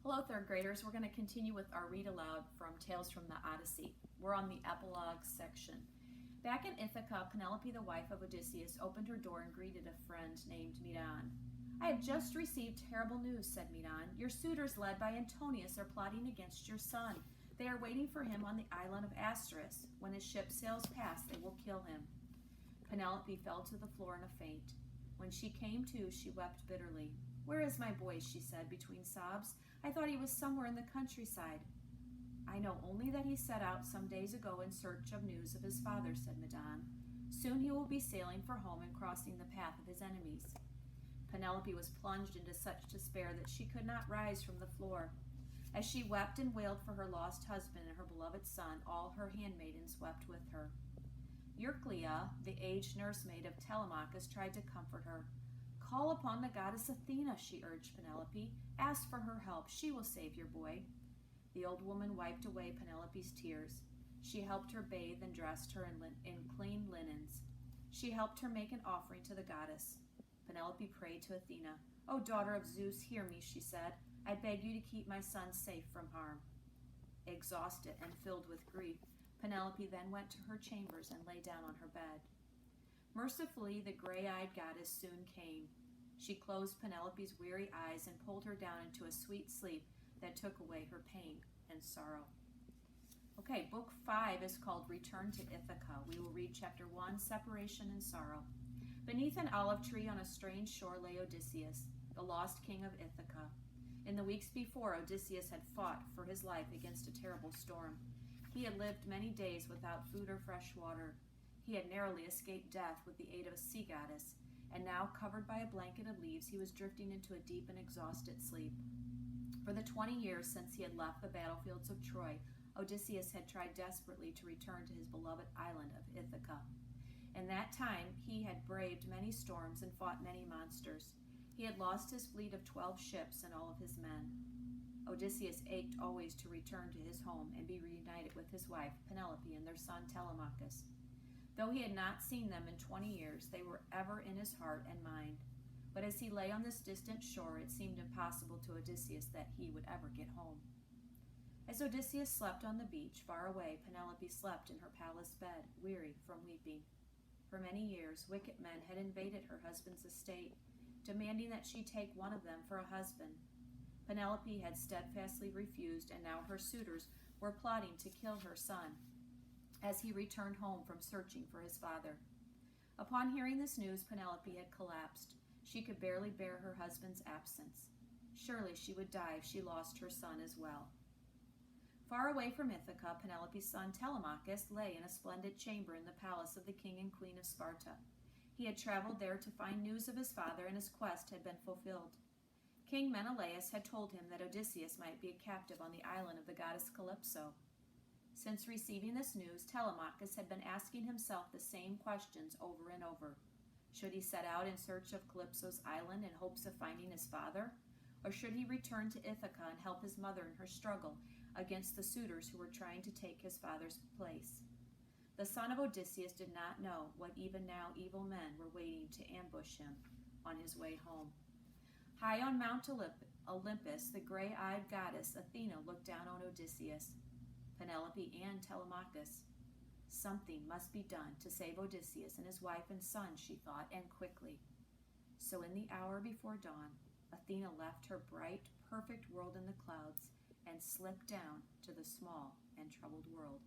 Hello, third graders. We're going to continue with our read aloud from Tales from the Odyssey. We're on the Epilogue section. Back in Ithaca, Penelope, the wife of Odysseus, opened her door and greeted a friend named Medon. "I have just received terrible news," said Medon. "Your suitors, led by Antonius, are plotting against your son. They are waiting for him on the island of Asteris. When his ship sails past, they will kill him." Penelope fell to the floor in a faint. When she came to, she wept bitterly. "Where is my boy?" she said between sobs. "I thought he was somewhere in the countryside." "I know only that he set out some days ago in search of news of his father," said Medon. "Soon he will be sailing for home and crossing the path of his enemies." Penelope was plunged into such despair that she could not rise from the floor. As she wept and wailed for her lost husband and her beloved son, all her handmaidens wept with her. Euryclea, the aged nursemaid of Telemachus, tried to comfort her. "Call upon the goddess Athena," she urged Penelope. "Ask for her help. She will save your boy." The old woman wiped away Penelope's tears. She helped her bathe and dressed her in clean linens. She helped her make an offering to the goddess. Penelope prayed to Athena. "O daughter of Zeus, hear me," she said. "I beg you to keep my son safe from harm." Exhausted and filled with grief, Penelope then went to her chambers and lay down on her bed. Mercifully, the gray-eyed goddess soon came. She closed Penelope's weary eyes and pulled her down into a sweet sleep that took away her pain and sorrow. Okay, Book 5 is called Return to Ithaca. We will read Chapter 1, Separation and Sorrow. Beneath an olive tree on a strange shore lay Odysseus, the lost king of Ithaca. In the weeks before, Odysseus had fought for his life against a terrible storm. He had lived many days without food or fresh water. He had narrowly escaped death with the aid of a sea goddess, and now, covered by a blanket of leaves, he was drifting into a deep and exhausted sleep. For the 20 years since he had left the battlefields of Troy, Odysseus had tried desperately to return to his beloved island of Ithaca. In that time, he had braved many storms and fought many monsters. He had lost his fleet of 12 ships and all of his men. Odysseus ached always to return to his home and be reunited with his wife, Penelope, and their son, Telemachus. Though he had not seen them in 20 years, they were ever in his heart and mind. But as he lay on this distant shore, it seemed impossible to Odysseus that he would ever get home. As Odysseus slept on the beach, far away, Penelope slept in her palace bed, weary from weeping. For many years, wicked men had invaded her husband's estate, demanding that she take one of them for a husband. Penelope had steadfastly refused, and now her suitors were plotting to kill her son as he returned home from searching for his father. Upon hearing this news, Penelope had collapsed. She could barely bear her husband's absence. Surely she would die if she lost her son as well. Far away from Ithaca, Penelope's son Telemachus lay in a splendid chamber in the palace of the king and queen of Sparta. He had traveled there to find news of his father, and his quest had been fulfilled. King Menelaus had told him that Odysseus might be a captive on the island of the goddess Calypso. Since receiving this news, Telemachus had been asking himself the same questions over and over. Should he set out in search of Calypso's island in hopes of finding his father? Or should he return to Ithaca and help his mother in her struggle against the suitors who were trying to take his father's place? The son of Odysseus did not know what even now evil men were waiting to ambush him on his way home. High on Mount Olympus, the gray-eyed goddess Athena looked down on Odysseus, Penelope, and Telemachus. Something must be done to save Odysseus and his wife and son, she thought, and quickly. So in the hour before dawn, Athena left her bright, perfect world in the clouds and slipped down to the small and troubled world